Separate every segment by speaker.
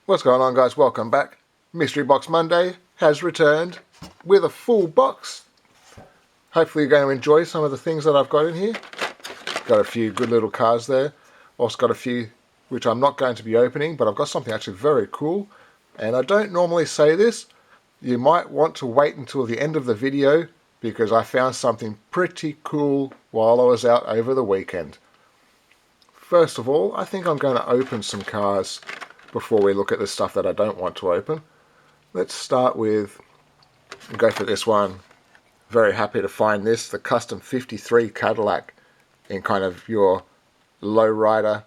Speaker 1: What's going on, guys? Welcome back. Mystery Box Monday has returned with a full box. Hopefully you're going to enjoy some of the things that I've got in here. Got a few good little cards there. Also got a few which I'm not going to be opening, but I've got something actually very cool. And I don't normally say this. You might want to wait until the end of the video because I found something pretty cool while I was out over the weekend. First of all, I think I'm going to open some cards before we look at the stuff that I don't want to open. Let's start with, go for this one. Very happy to find this, the Custom 53 Cadillac in kind of your lowrider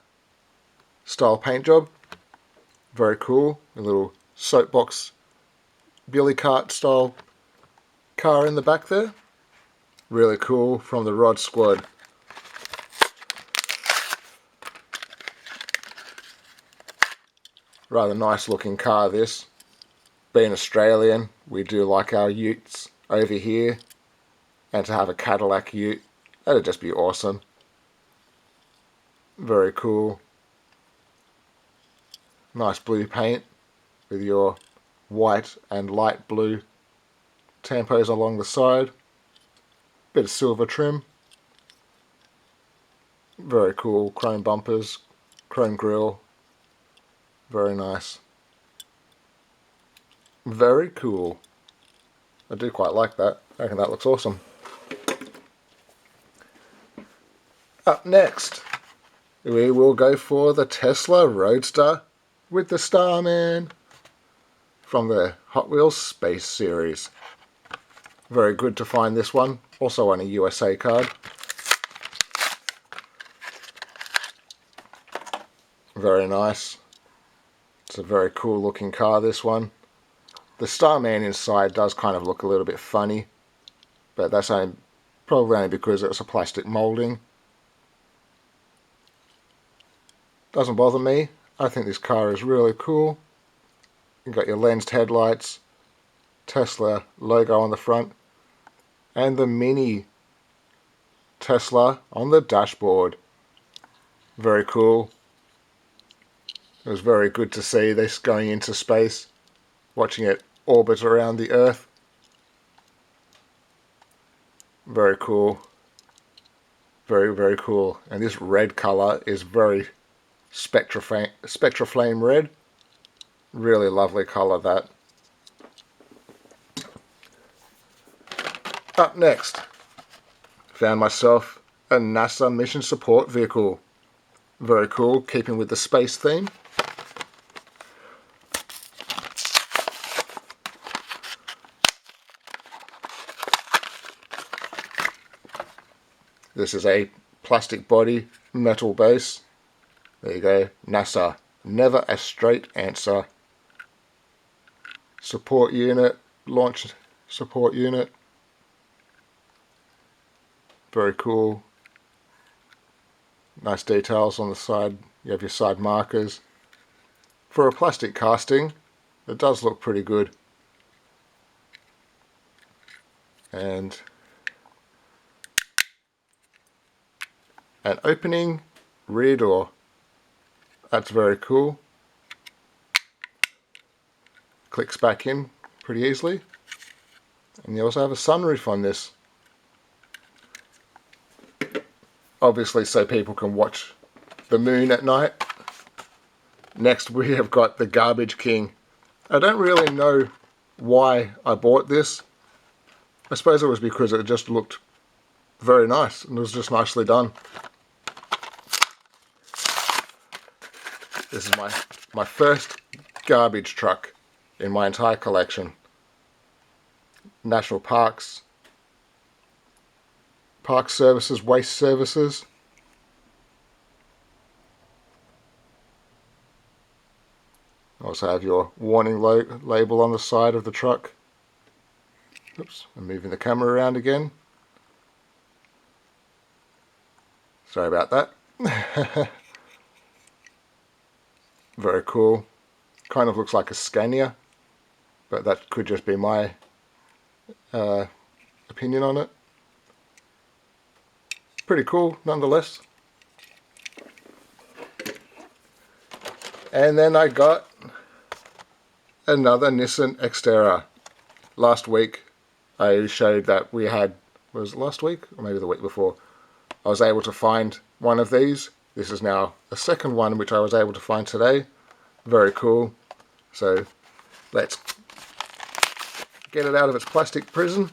Speaker 1: style paint job. Very cool, a little soapbox billy cart style car in the back there. Really cool, from the Rod Squad. Rather nice looking car this. Being Australian, we do like our utes over here, and to have a Cadillac ute, that'd just be awesome. Very cool. Nice blue paint with your white and light blue tampos along the side. Bit of silver trim. Very cool. Chrome bumpers, chrome grille. Very nice. Very cool. I do quite like that. I reckon that looks awesome. Up next, we will go for the Tesla Roadster with the Starman from the Hot Wheels Space Series. Very good to find this one. Also on a USA card. Very nice. It's a very cool looking car, this one. The Starman inside does kind of look a little bit funny, but that's probably only because it's a plastic moulding. Doesn't bother me. I think this car is really cool. You've got your lensed headlights, Tesla logo on the front, and the mini Tesla on the dashboard. Very cool. It was very good to see this going into space, watching it orbit around the Earth. Very cool. Very, very cool. And this red colour is very Spectraflame red. Really lovely colour, that. Up next, found myself a NASA mission support vehicle. Very cool, keeping with the space theme. This is a plastic body, metal base. There you go, NASA, never a straight answer. Support unit, launch support unit. Very cool. Nice details on the side. You have your side markers. For a plastic casting, it does look pretty good. And an opening rear door. That's very cool. Clicks back in pretty easily. And you also have a sunroof on this. Obviously so people can watch the moon at night. Next we have got the Garbage King. I don't really know why I bought this. I suppose it was because it just looked very nice and it was just nicely done. This is my first garbage truck in my entire collection. National Parks, Park Services, Waste Services. Also have your warning label on the side of the truck. Oops, I'm moving the camera around again. Sorry about that. Very cool. Kind of looks like a Scania, but that could just be my opinion on it. Pretty cool nonetheless. And then I got another Nissan Xterra. Last week I showed that we had, was it last week or maybe the week before, I was able to find one of these. This is now a second one which I was able to find today. Very cool. So let's get it out of its plastic prison.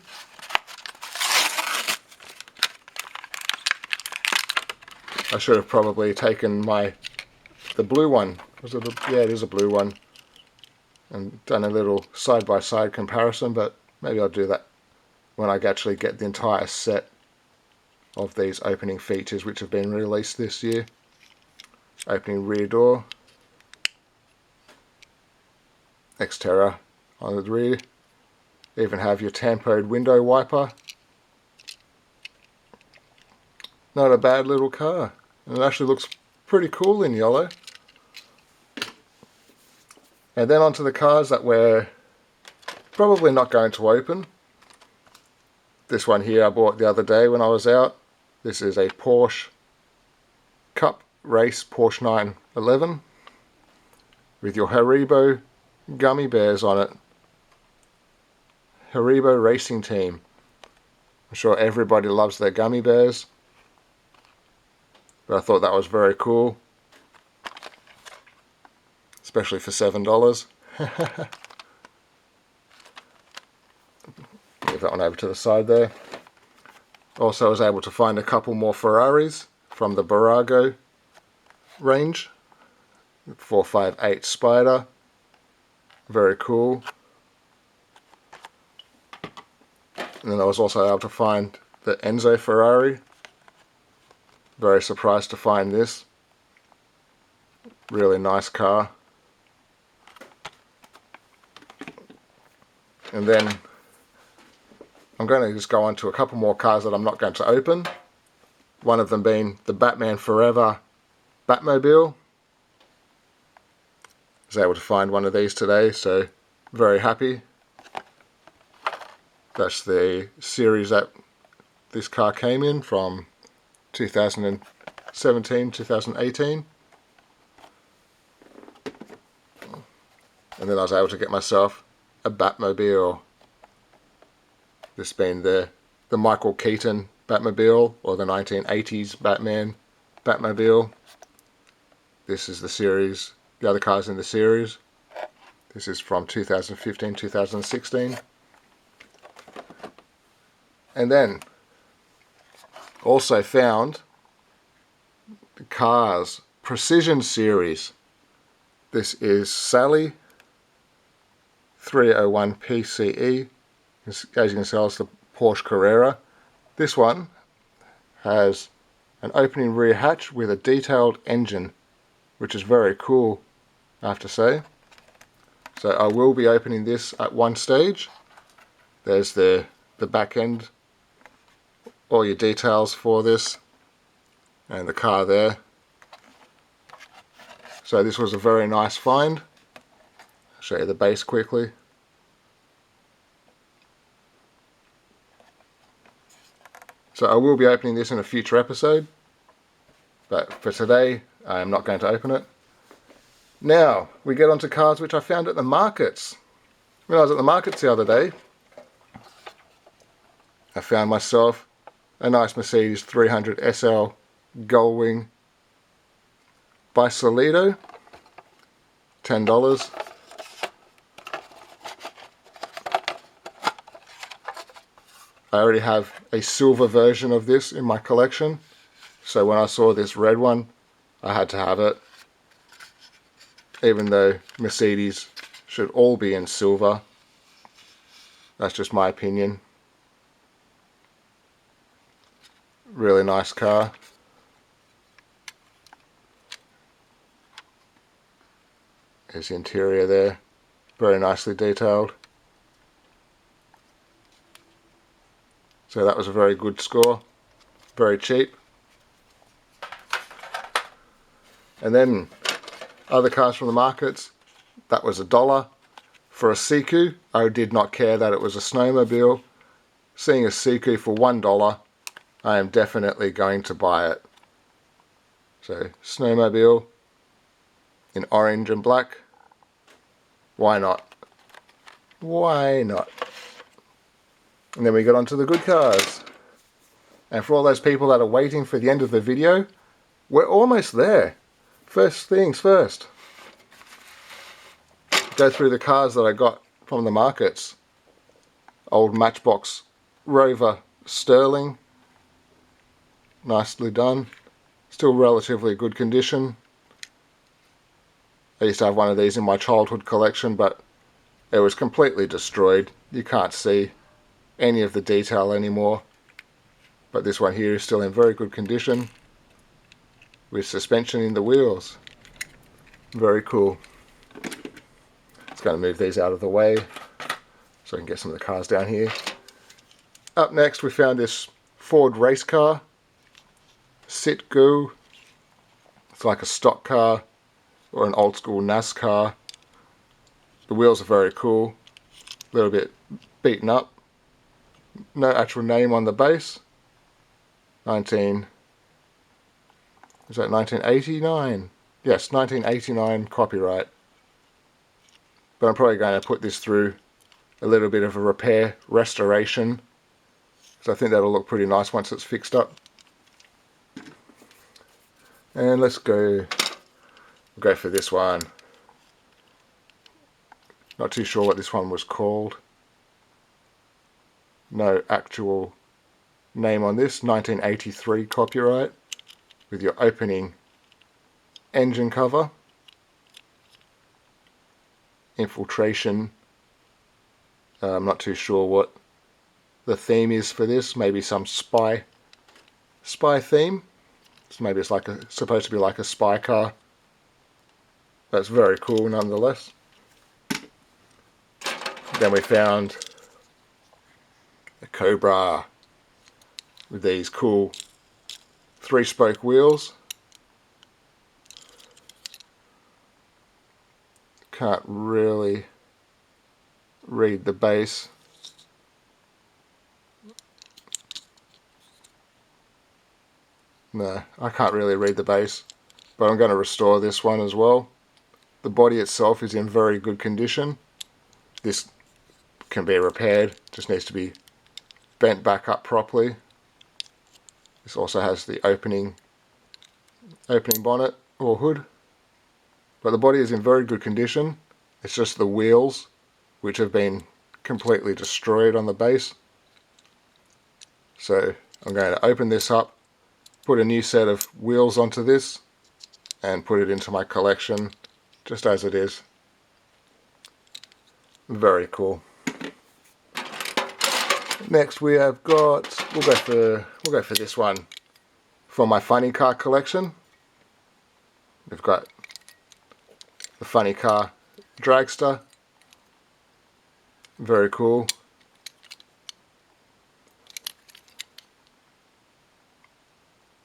Speaker 1: I should have probably taken the blue one. Yeah, it is a blue one. And done a little side-by-side comparison, but maybe I'll do that when I actually get the entire set of these opening features which have been released this year. Opening rear door. Xterra on the rear. Even have your tampoed window wiper. Not a bad little car. And it actually looks pretty cool in yellow. And then onto the cars that we're probably not going to open. This one here I bought the other day when I was out. This is a Porsche Cup Race Porsche 911 with your Haribo gummy bears on it. Haribo Racing Team. I'm sure everybody loves their gummy bears, but I thought that was very cool, especially for $7. Give that one over to the side there. Also, I was able to find a couple more Ferraris from the Barago range. 458 Spider. Very cool. And then I was also able to find the Enzo Ferrari. Very surprised to find this. Really nice car. And then I'm going to just go on to a couple more cars that I'm not going to open. One of them being the Batman Forever Batmobile. I was able to find one of these today, so very happy. That's the series that this car came in from 2017, 2018. And then I was able to get myself a Batmobile. This being the Michael Keaton Batmobile, or the 1980s Batman Batmobile. This is the series, the other cars in the series. This is from 2015, 2016. And then also found the Cars Precision Series. This is Sally 301 PCE. As you can see, it's the Porsche Carrera. This one has an opening rear hatch with a detailed engine, which is very cool, I have to say. So I will be opening this at one stage. There's the back end, all your details for this, and the car there. So this was a very nice find. I'll show you the base quickly. So I will be opening this in a future episode, but for today I am not going to open it. Now we get onto cars which I found at the markets. When I was at the markets the other day, I found myself a nice Mercedes 300 SL Gullwing by Solido, $10. I already have a silver version of this in my collection, so when I saw this red one, I had to have it. Even though Mercedes should all be in silver. That's just my opinion. Really nice car. There's the interior there, very nicely detailed. So that was a very good score, very cheap. And then other cars from the markets, that was $1 for a Siku. I did not care that it was a snowmobile. Seeing a Siku for $1, I am definitely going to buy it. So snowmobile in orange and black, why not? Why not? And then we got onto the good cars. And for all those people that are waiting for the end of the video, we're almost there. First things first. Go through the cars that I got from the markets. Old Matchbox Rover Sterling. Nicely done. Still relatively good condition. I used to have one of these in my childhood collection, but it was completely destroyed. You can't see any of the detail anymore. But this one here is still in very good condition, with suspension in the wheels. Very cool. Just going to move these out of the way so I can get some of the cars down here. Up next we found this Ford race car, Sit-Go. It's like a stock car or an old school NASCAR. The wheels are very cool, a little bit beaten up. No actual name on the base. Is that 1989? Yes, 1989 copyright. But I'm probably going to put this through a little bit of a repair, restoration. So I think that'll look pretty nice once it's fixed up. And let's go, we'll go for this one. Not too sure what this one was called. No actual name on this. 1983 copyright with your opening engine cover. Infiltration. I'm not too sure what the theme is for this. Maybe some spy theme. So maybe it's like supposed to be like a spy car. That's very cool nonetheless. Then we found a Cobra with these cool 3-spoke wheels. Can't really read the base. No, I can't really read the base, but I'm going to restore this one as well. The body itself is in very good condition. This can be repaired, just needs to be bent back up properly. This also has the opening bonnet or hood, but the body is in very good condition. It's just the wheels which have been completely destroyed on the base. So I'm going to open this up, put a new set of wheels onto this, and put it into my collection just as it is. Very cool. Next we have got, we'll go for this one for my funny car collection. We've got the funny car dragster. Very cool.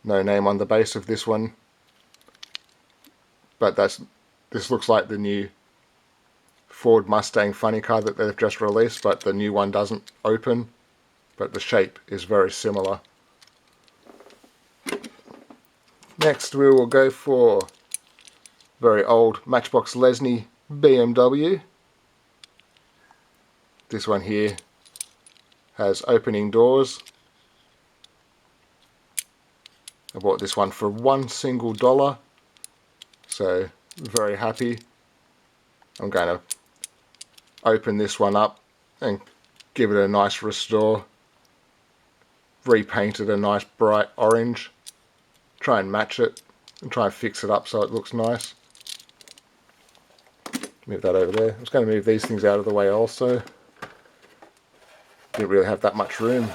Speaker 1: No name on the base of this one, but this looks like the new Ford Mustang funny car that they've just released, but the new one doesn't open, but the shape is very similar. Next we will go for very old Matchbox Lesney BMW. This one here has opening doors. I bought this one for $1 single, so very happy. I'm going to open this one up and give it a nice restore. Repaint it a nice bright orange. Try and match it and try and fix it up so it looks nice. Move that over there. I'm just going to move these things out of the way also. Didn't really have that much room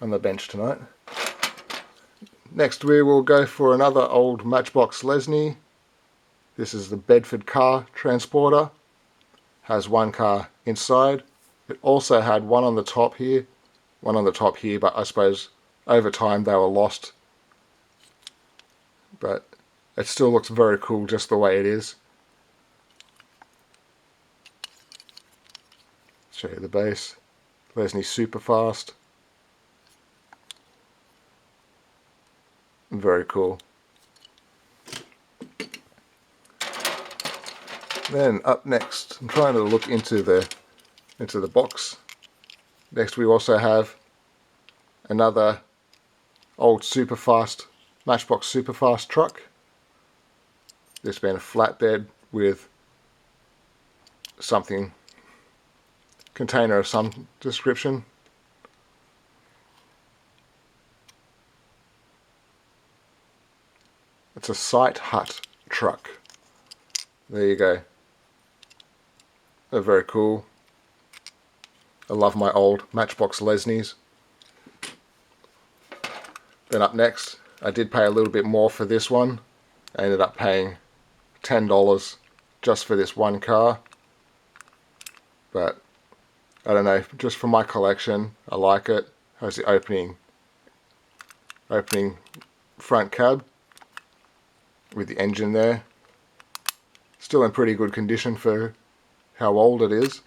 Speaker 1: on the bench tonight. Next we will go for another old Matchbox Lesney. This is the Bedford car transporter. Has one car inside. It also had one on the top here, but I suppose over time they were lost. But it still looks very cool just the way it is. Show you the base. Lesney Superfast. Very cool. Then up next, I'm trying to look into the into the box. Next we also have another old Superfast, Matchbox Superfast truck. This being a flatbed with something, container of some description. It's a site hut truck. There you go. They're very cool. I love my old Matchbox Lesnies. Then up next, I did pay a little bit more for this one. I ended up paying $10 just for this one car. But I don't know, just for my collection, I like it. Has the opening front cab with the engine there. Still in pretty good condition for how old it is.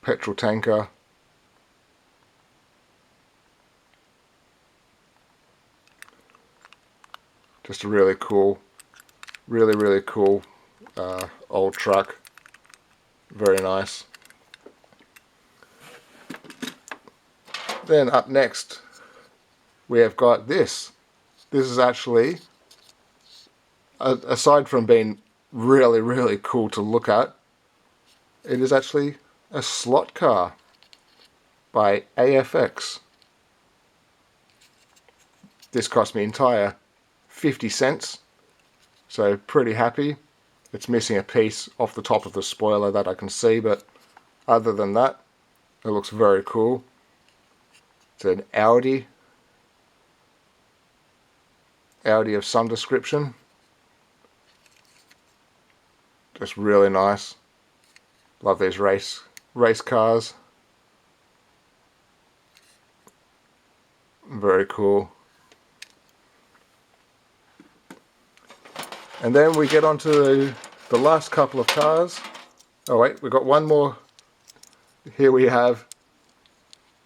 Speaker 1: Petrol tanker. Just a really cool, really cool old truck. Very nice. Then up next we have got this. This is actually, aside from being really cool to look at, it is actually a slot car by AFX. This cost me entire 50 cents, so pretty happy. It's missing a piece off the top of the spoiler that I can see, but other than that, it looks very cool. It's an Audi of some description. Just really nice. Love these race cars. Very cool. And then we get on to the last couple of cars. Oh wait, we've got one more. Here we have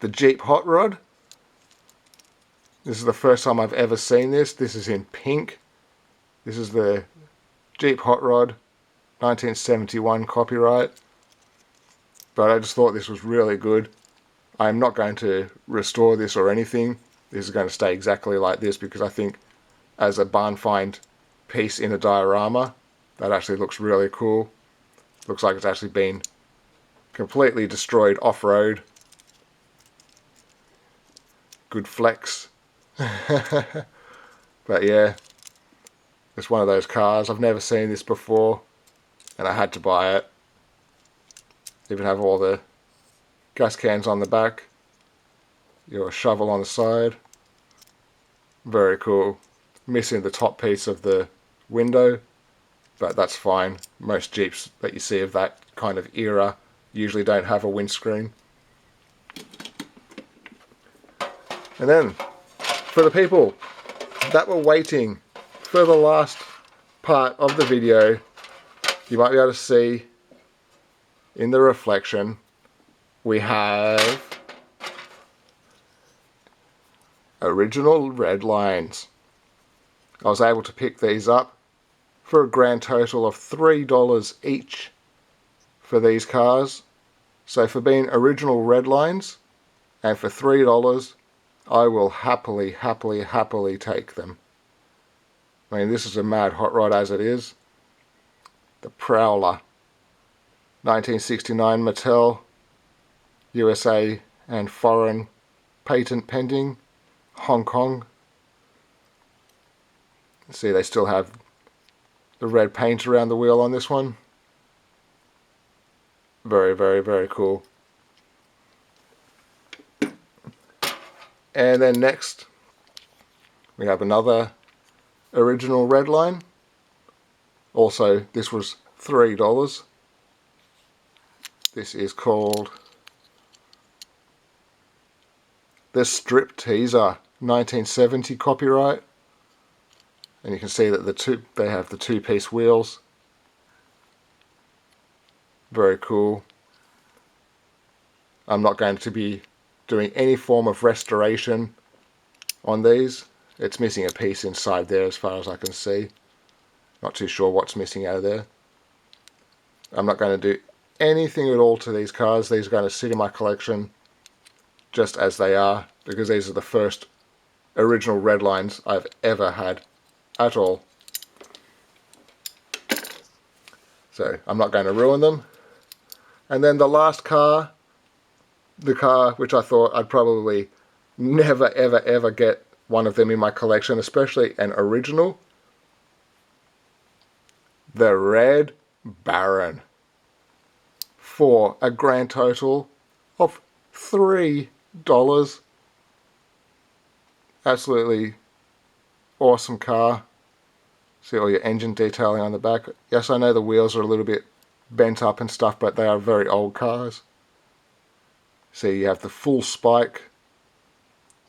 Speaker 1: the Jeep Hot Rod. This is the first time I've ever seen this. This is in pink. This is the Jeep Hot Rod 1971 copyright. But I just thought this was really good. I'm not going to restore this or anything. This is going to stay exactly like this because I think as a barn find piece in a diorama, that actually looks really cool. Looks like it's actually been completely destroyed off-road. Good flex. But yeah, it's one of those cars. I've never seen this before and I had to buy it. Even have all the gas cans on the back, your shovel on the side. Very cool. Missing the top piece of the window, but that's fine. Most Jeeps that you see of that kind of era usually don't have a windscreen. And then, for the people that were waiting for the last part of the video, you might be able to see in the reflection we have original red lines. I was able to pick these up for a grand total of $3 each for these cars. So for being original red lines and for $3, I will happily take them. I mean, this is a mad hot rod as it is. The Prowler 1969 Mattel, USA and foreign, patent pending, Hong Kong. See, they still have the red paint around the wheel on this one. Very cool. And then next we have another original red line. Also, this was $3. This is called the Strip Teaser 1970 copyright. And you can see that they have the two-piece wheels. Very cool. I'm not going to be doing any form of restoration on these. It's missing a piece inside there as far as I can see. Not too sure what's missing out of there. I'm not going to do anything at all to these cars. These are going to sit in my collection just as they are, because these are the first original red lines I've ever had at all. So I'm not going to ruin them. And then the last car, the car which I thought I'd probably never ever ever get one of them in my collection, especially an original, the Red Baron, for a grand total of $3. Absolutely awesome car. See all your engine detailing on the back. Yes, I know the wheels are a little bit bent up and stuff, but they are very old cars. See, you have the full spike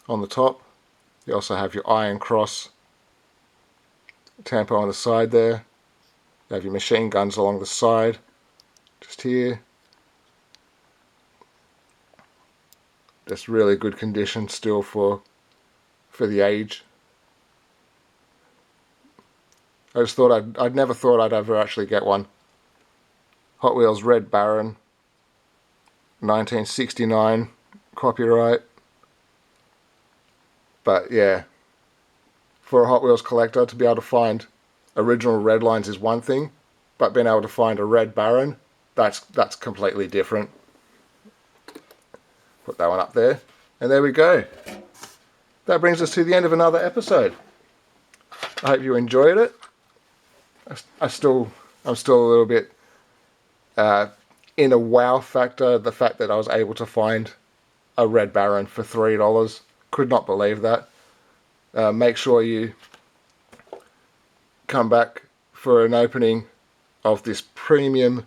Speaker 1: on the top. You also have your Iron Cross tampo on the side there. You have your machine guns along the side, just here. Just really good condition still for the age. I just thought I'd never thought I'd ever actually get one. Hot Wheels Red Baron, 1969 copyright. But yeah, for a Hot Wheels collector to be able to find original red lines is one thing, but being able to find a Red Baron, that's completely different. Put that one up there, and there we go. That brings us to the end of another episode. I hope you enjoyed it. I'm still a little bit in a wow factor. The fact that I was able to find a Red Baron for $3, could not believe that. Make sure you come back for an opening of this premium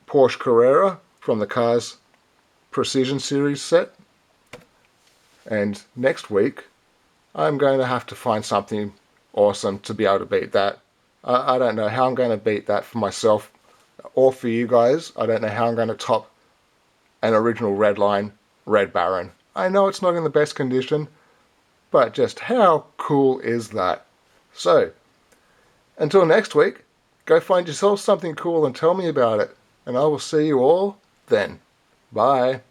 Speaker 1: Porsche Carrera from the Cars Precision Series set. And next week, I'm going to have to find something awesome to be able to beat that. I don't know how I'm going to beat that for myself or for you guys. I don't know how I'm going to top an original Redline Red Baron. I know it's not in the best condition, but just how cool is that? So, until next week, go find yourself something cool and tell me about it. And I will see you all then. Bye.